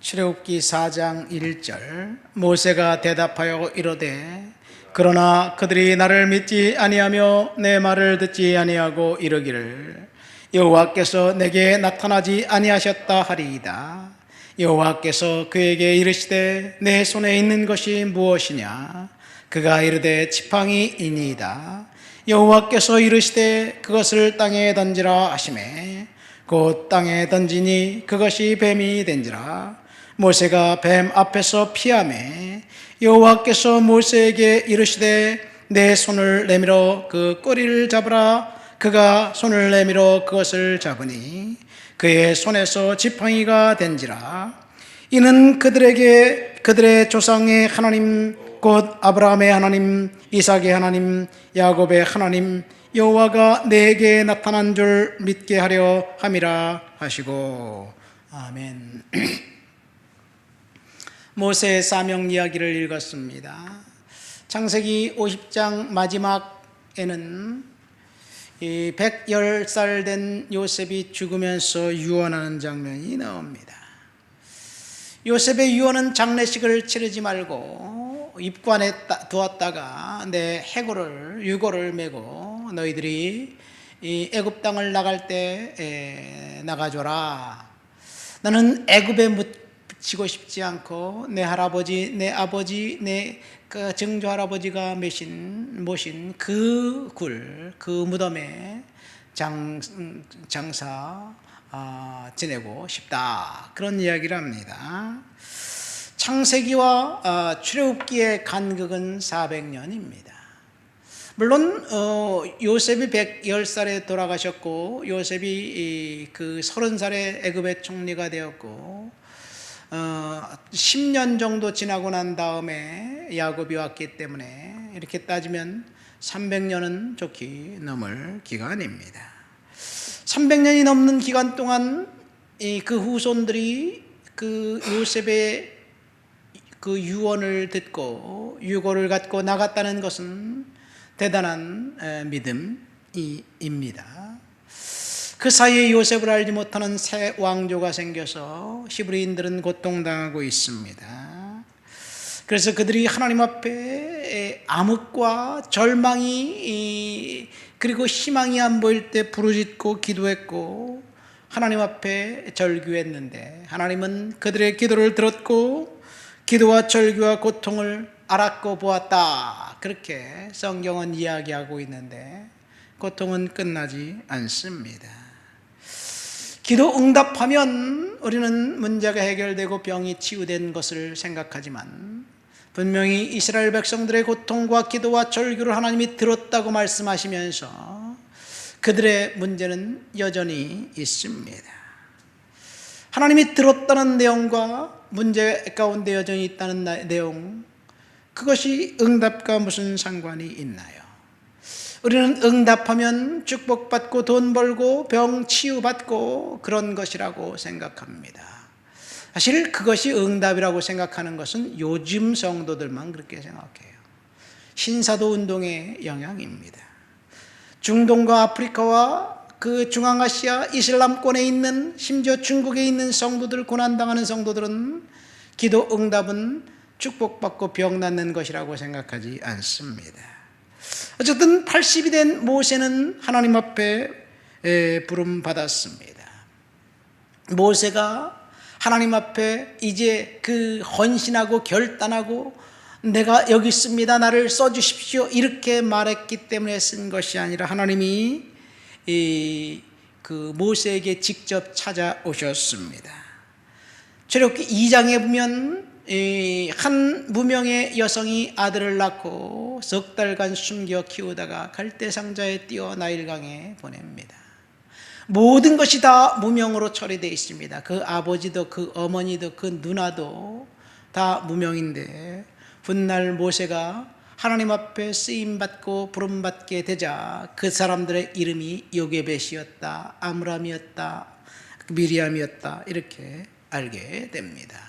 출애굽기 4장 1절 모세가 대답하여 이르되 그러나 그들이 나를 믿지 아니하며 내 말을 듣지 아니하고 이르기를 여호와께서 내게 나타나지 아니하셨다 하리이다. 여호와께서 그에게 이르시되 내 손에 있는 것이 무엇이냐? 그가 이르되 지팡이이니이다. 여호와께서 이르시되 그것을 땅에 던지라 하시매 곧 땅에 던지니 그것이 뱀이 된지라. 모세가 뱀 앞에서 피하매 여호와께서 모세에게 이르시되 내 손을 내밀어 그 꼬리를 잡으라. 그가 손을 내밀어 그것을 잡으니 그의 손에서 지팡이가 된지라. 이는 그들에게 그들의 조상의 하나님 곧 아브라함의 하나님, 이삭의 하나님, 야곱의 하나님 여호와가 내게 나타난 줄 믿게 하려 함이라 하시고. 아멘. 모세의 사명 이야기를 읽었습니다. 창세기 50장 마지막에는 110살 된 요셉이 죽으면서 유언하는 장면이 나옵니다. 요셉의 유언은 장례식을 치르지 말고 입관에 두었다가 내 유고를 메고 너희들이 이 애굽 땅을 나갈 때 나가줘라. 나는 애굽에 묻히고 싶지 않고 내 할아버지, 내 아버지, 내 그 증조 할아버지가 모신 그 무덤에 장사 지내고 싶다. 그런 이야기를 합니다. 창세기와 출애굽기의 간극은 400년입니다. 물론 요셉이 110살에 돌아가셨고 요셉이 그 30살에 애굽의 총리가 되었고 10년 정도 지나고 난 다음에 야곱이 왔기 때문에 이렇게 따지면 300년은 좋게 넘을 기간입니다. 300년이 넘는 기간 동안 그 후손들이 그 요셉의 그 유언을 듣고 유고를 갖고 나갔다는 것은 대단한 믿음입니다. 그 사이에 요셉을 알지 못하는 새 왕조가 생겨서 히브리인들은 고통당하고 있습니다. 그래서 그들이 하나님 앞에 암흑과 절망이 그리고 희망이 안 보일 때 부르짖고 기도했고 하나님 앞에 절규했는데 하나님은 그들의 기도를 들었고 기도와 절규와 고통을 알았고 보았다. 그렇게 성경은 이야기하고 있는데 고통은 끝나지 않습니다. 기도 응답하면 우리는 문제가 해결되고 병이 치유된 것을 생각하지만 분명히 이스라엘 백성들의 고통과 기도와 절규를 하나님이 들었다고 말씀하시면서 그들의 문제는 여전히 있습니다. 하나님이 들었다는 내용과 문제 가운데 여전히 있다는 내용, 그것이 응답과 무슨 상관이 있나요? 우리는 응답하면 축복받고 돈 벌고 병 치유받고 그런 것이라고 생각합니다. 사실 그것이 응답이라고 생각하는 것은 요즘 성도들만 그렇게 생각해요. 신사도 운동의 영향입니다. 중동과 아프리카와 그 중앙아시아 이슬람권에 있는 심지어 중국에 있는 성도들, 고난당하는 성도들은 기도 응답은 축복받고 병 낫는 것이라고 생각하지 않습니다. 어쨌든 80이 된 모세는 하나님 앞에 부름받았습니다. 모세가 하나님 앞에 이제 그 헌신하고 결단하고 내가 여기 있습니다, 나를 써주십시오 이렇게 말했기 때문에 쓴 것이 아니라 하나님이 그 모세에게 직접 찾아오셨습니다. 출애굽기 2장에 보면 한 무명의 여성이 아들을 낳고 석 달간 숨겨 키우다가 갈대상자에 띄어 나일강에 보냅니다. 모든 것이 다 무명으로 처리되어 있습니다. 그 아버지도 그 어머니도 그 누나도 다 무명인데 훗날 모세가 하나님 앞에 쓰임받고 부름받게 되자 그 사람들의 이름이 요게벳이었다, 아므람이었다, 미리암이었다 이렇게 알게 됩니다.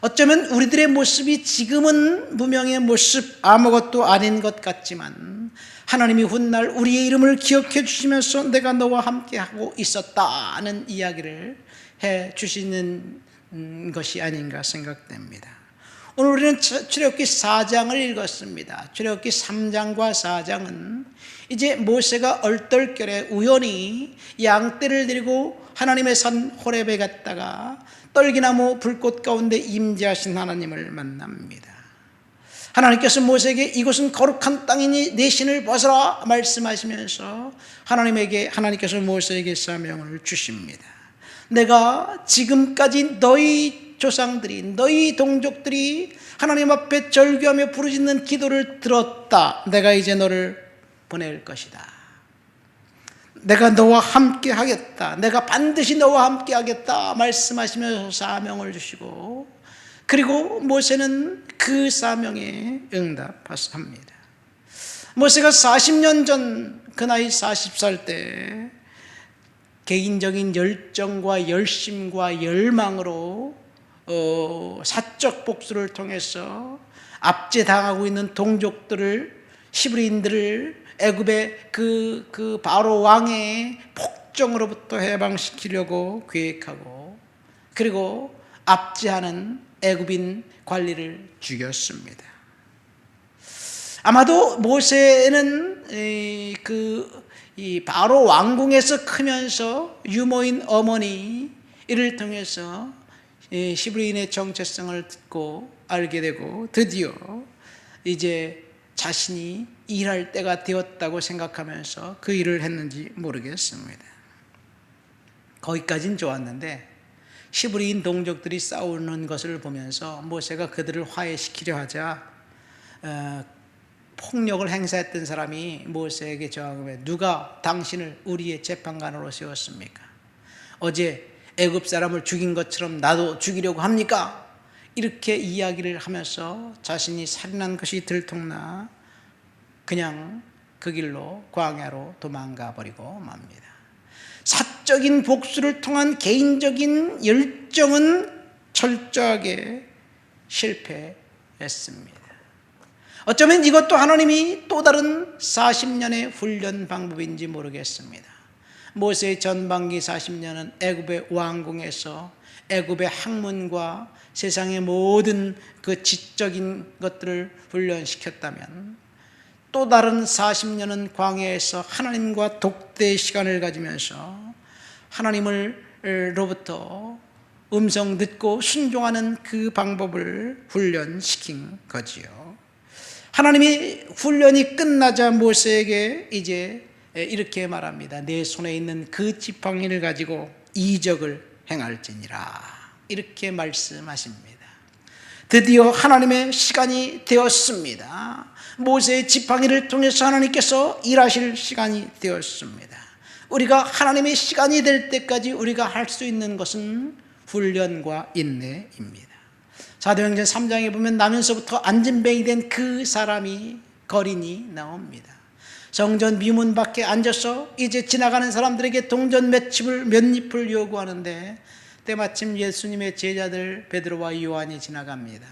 어쩌면 우리들의 모습이 지금은 무명의 모습, 아무것도 아닌 것 같지만 하나님이 훗날 우리의 이름을 기억해 주시면서 내가 너와 함께하고 있었다는 이야기를 해 주시는 것이 아닌가 생각됩니다. 오늘 우리는 출애굽기 4장을 읽었습니다. 출애굽기 3장과 4장은 이제 모세가 얼떨결에 우연히 양떼를 데리고 하나님의 산 호렙에 갔다가 떨기나무 불꽃 가운데 임재하신 하나님을 만납니다. 하나님께서 모세에게 이곳은 거룩한 땅이니 내 신을 벗어라 말씀하시면서 하나님께서 모세에게 사명을 주십니다. 내가 지금까지 너희 조상들이, 너희 동족들이 하나님 앞에 절규하며 부르짖는 기도를 들었다. 내가 이제 너를 보낼 것이다. 내가 너와 함께 하겠다. 내가 반드시 너와 함께 하겠다 말씀하시면서 사명을 주시고, 그리고 모세는 그 사명에 응답합니다. 모세가 40년 전 그 나이 40살 때 개인적인 열정과 열심과 열망으로 사적 복수를 통해서 압제당하고 있는 동족들을, 히브리인들을 애굽의 그 바로 왕의 폭정으로부터 해방시키려고 계획하고, 그리고 압제하는 애굽인 관리를 죽였습니다. 아마도 모세는 이 바로 왕궁에서 크면서 유모인 어머니 이를 통해서 히브리인의 정체성을 듣고 알게 되고, 드디어 이제 자신이 일할 때가 되었다고 생각하면서 그 일을 했는지 모르겠습니다. 거기까지는 좋았는데 히브리인 동족들이 싸우는 것을 보면서 모세가 그들을 화해시키려 하자 폭력을 행사했던 사람이 모세에게 저항하며, 누가 당신을 우리의 재판관으로 세웠습니까? 어제 애굽 사람을 죽인 것처럼 나도 죽이려고 합니까? 이렇게 이야기를 하면서 자신이 살인한 것이 들통나 그냥 그 길로 광야로 도망가 버리고 맙니다. 사적인 복수를 통한 개인적인 열정은 철저하게 실패했습니다. 어쩌면 이것도 하나님이 또 다른 40년의 훈련 방법인지 모르겠습니다. 모세의 전반기 40년은 애굽의 왕궁에서 애굽의 학문과 세상의 모든 그 지적인 것들을 훈련시켰다면, 또 다른 40년은 광야에서 하나님과 독대의 시간을 가지면서 하나님으로부터 음성 듣고 순종하는 그 방법을 훈련시킨 거지요. 하나님이 훈련이 끝나자 모세에게 이제 이렇게 말합니다. 내 손에 있는 그 지팡이를 가지고 이적을 행할지니라, 이렇게 말씀하십니다. 드디어 하나님의 시간이 되었습니다. 모세의 지팡이를 통해서 하나님께서 일하실 시간이 되었습니다. 우리가 하나님의 시간이 될 때까지 우리가 할 수 있는 것은 훈련과 인내입니다. 사도행전 3장에 보면 나면서부터 안진뱅이 된 그 사람이 거린이 나옵니다. 성전 미문 밖에 앉아서 이제 지나가는 사람들에게 동전 몇 잎을 요구하는데, 때마침 예수님의 제자들 베드로와 요한이 지나갑니다.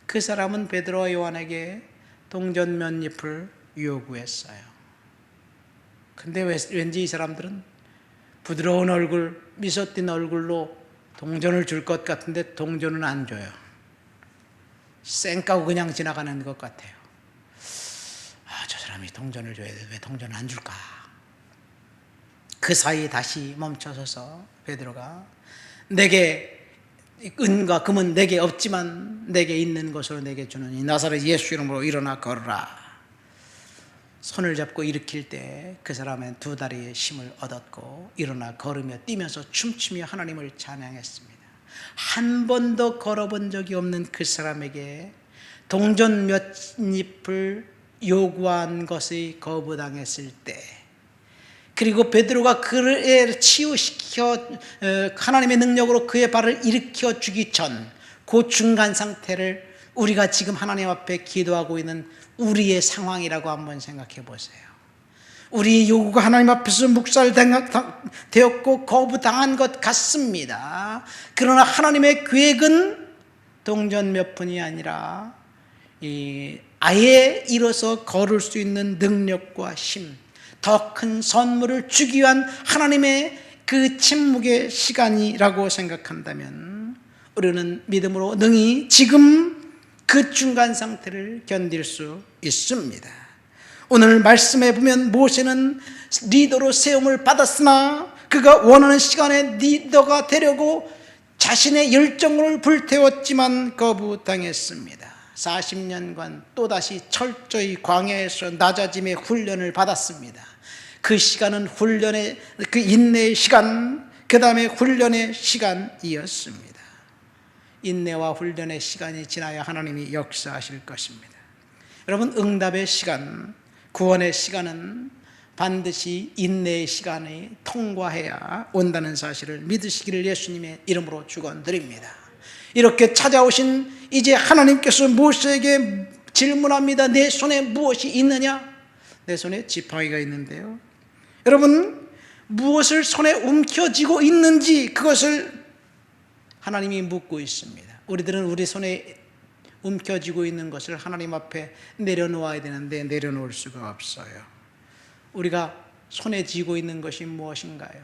그 사람은 베드로와 요한에게 동전 몇 잎을 요구했어요. 근데 왠지 이 사람들은 부드러운 얼굴, 미소 띈 얼굴로 동전을 줄 것 같은데 동전은 안 줘요. 쌩까고 그냥 지나가는 것 같아요. 저 사람이 동전을 줘야 돼, 왜 동전을 안 줄까? 그 사이에 다시 멈춰서서 베드로가, 내게 은과 금은 내게 없지만 내게 있는 것으로 내게 주느니 나사렛 예수 이름으로 일어나 걸으라. 손을 잡고 일으킬 때 그 사람은 두 다리에 힘을 얻었고 일어나 걸으며 뛰면서 춤추며 하나님을 찬양했습니다. 한 번도 걸어본 적이 없는 그 사람에게 동전 몇 잎을 요구한 것이 거부당했을 때, 그리고 베드로가 그를 치유시켜 하나님의 능력으로 그의 발을 일으켜 주기 전 그 중간 상태를 우리가 지금 하나님 앞에 기도하고 있는 우리의 상황이라고 한번 생각해 보세요. 우리의 요구가 하나님 앞에서 묵살되었고 거부당한 것 같습니다. 그러나 하나님의 계획은 동전 몇 푼이 아니라 아예 일어서 걸을 수 있는 능력과 힘, 더 큰 선물을 주기 위한 하나님의 그 침묵의 시간이라고 생각한다면, 우리는 믿음으로 능히 지금 그 중간 상태를 견딜 수 있습니다. 오늘 말씀에 보면 모세는 리더로 세움을 받았으나 그가 원하는 시간에 리더가 되려고 자신의 열정을 불태웠지만 거부당했습니다. 40년간 또다시 철저히 광야에서 낮아짐의 훈련을 받았습니다. 그 시간은 훈련의, 그 인내의 시간, 그 다음에 훈련의 시간이었습니다. 인내와 훈련의 시간이 지나야 하나님이 역사하실 것입니다. 여러분, 응답의 시간, 구원의 시간은 반드시 인내의 시간이 통과해야 온다는 사실을 믿으시기를 예수님의 이름으로 축원드립니다. 이렇게 찾아오신 이제 하나님께서 모세에게 질문합니다. 내 손에 무엇이 있느냐? 내 손에 지팡이가 있는데요. 여러분, 무엇을 손에 움켜쥐고 있는지 그것을 하나님이 묻고 있습니다. 우리들은 우리 손에 움켜쥐고 있는 것을 하나님 앞에 내려놓아야 되는데 내려놓을 수가 없어요. 우리가 손에 쥐고 있는 것이 무엇인가요?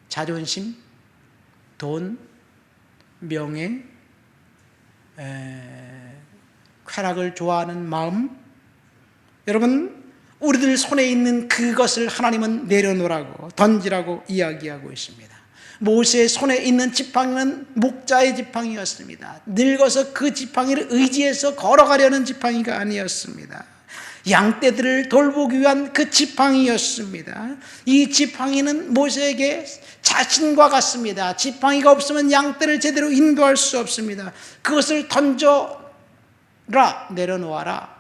자존심, 돈, 명예, 쾌락을 좋아하는 마음. 여러분, 우리들 손에 있는 그것을 하나님은 내려놓으라고, 던지라고 이야기하고 있습니다. 모세의 손에 있는 지팡이는 목자의 지팡이였습니다. 늙어서 그 지팡이를 의지해서 걸어가려는 지팡이가 아니었습니다. 양떼들을 돌보기 위한 그 지팡이였습니다. 이 지팡이는 모세에게 자신과 같습니다. 지팡이가 없으면 양떼를 제대로 인도할 수 없습니다. 그것을 던져라, 내려놓아라.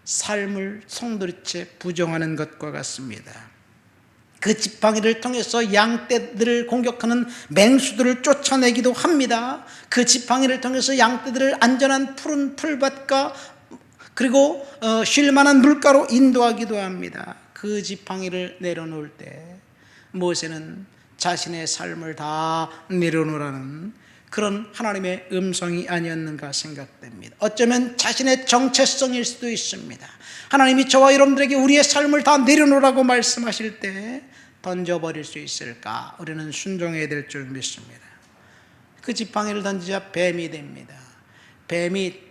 삶을 송두리째 부정하는 것과 같습니다. 그 지팡이를 통해서 양떼들을 공격하는 맹수들을 쫓아내기도 합니다. 그 지팡이를 통해서 양떼들을 안전한 푸른 풀밭과 그리고 쉴 만한 물가로 인도하기도 합니다. 그 지팡이를 내려놓을 때 모세는 자신의 삶을 다 내려놓으라는 그런 하나님의 음성이 아니었는가 생각됩니다. 어쩌면 자신의 정체성일 수도 있습니다. 하나님이 저와 여러분들에게 우리의 삶을 다 내려놓으라고 말씀하실 때 던져버릴 수 있을까? 우리는 순종해야 될 줄 믿습니다. 그 지팡이를 던지자 뱀이 됩니다. 뱀이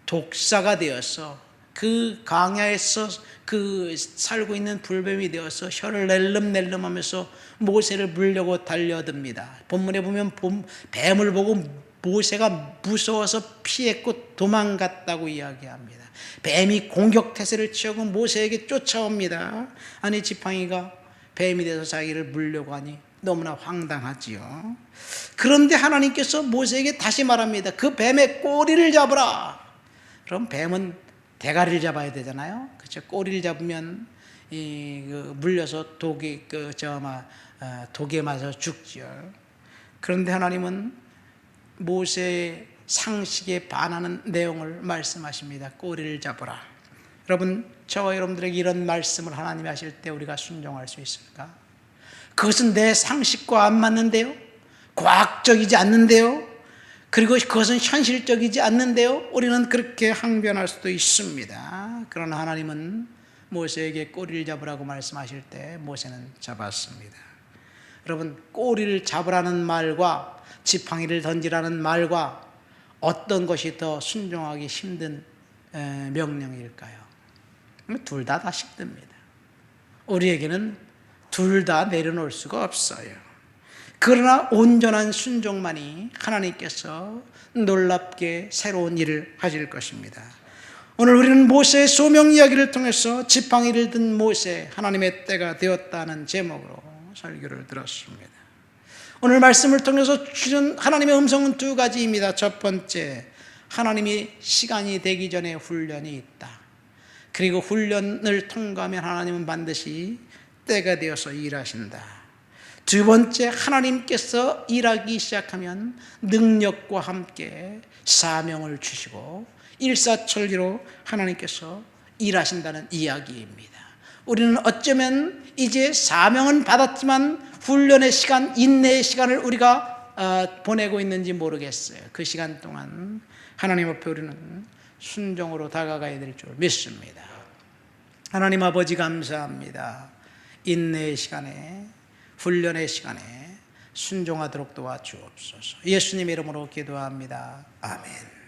독사가 되어서 그 광야에서 그 살고 있는 불뱀이 되어서 혀를 낼름낼름 하면서 모세를 물려고 달려듭니다. 본문에 보면 뱀을 보고 모세가 무서워서 피했고 도망갔다고 이야기합니다. 뱀이 공격 태세를 취하고 모세에게 쫓아옵니다. 아니, 지팡이가 뱀이 돼서 자기를 물려고 하니 너무나 황당하지요. 그런데 하나님께서 모세에게 다시 말합니다. 그 뱀의 꼬리를 잡으라. 그럼 뱀은 대가리를 잡아야 되잖아요. 그렇죠? 꼬리를 잡으면 물려서 독에 맞아 죽지요. 그런데 하나님은 모세의 상식에 반하는 내용을 말씀하십니다. 꼬리를 잡으라. 여러분, 저와 여러분들에게 이런 말씀을 하나님이 하실 때 우리가 순종할 수 있을까? 그것은 내 상식과 안 맞는데요. 과학적이지 않는데요. 그리고 그것은 현실적이지 않는데요. 우리는 그렇게 항변할 수도 있습니다. 그러나 하나님은 모세에게 꼬리를 잡으라고 말씀하실 때 모세는 잡았습니다. 여러분, 꼬리를 잡으라는 말과 지팡이를 던지라는 말과 어떤 것이 더 순종하기 힘든 명령일까요? 둘 다 힘듭니다. 우리에게는 둘 다 내려놓을 수가 없어요. 그러나 온전한 순종만이 하나님께서 놀랍게 새로운 일을 하실 것입니다. 오늘 우리는 모세의 소명 이야기를 통해서 지팡이를 든 모세, 하나님의 때가 되었다는 제목으로 설교를 들었습니다. 오늘 말씀을 통해서 주신 하나님의 음성은 두 가지입니다. 첫 번째, 하나님이 시간이 되기 전에 훈련이 있다. 그리고 훈련을 통과하면 하나님은 반드시 때가 되어서 일하신다. 두 번째, 하나님께서 일하기 시작하면 능력과 함께 사명을 주시고 일사천리로 하나님께서 일하신다는 이야기입니다. 우리는 어쩌면 이제 사명은 받았지만 훈련의 시간, 인내의 시간을 우리가 보내고 있는지 모르겠어요. 그 시간 동안 하나님 앞에 우리는 순종으로 다가가야 될 줄 믿습니다. 하나님 아버지 감사합니다. 인내의 시간에, 훈련의 시간에 순종하도록 도와주옵소서. 예수님의 이름으로 기도합니다. 아멘.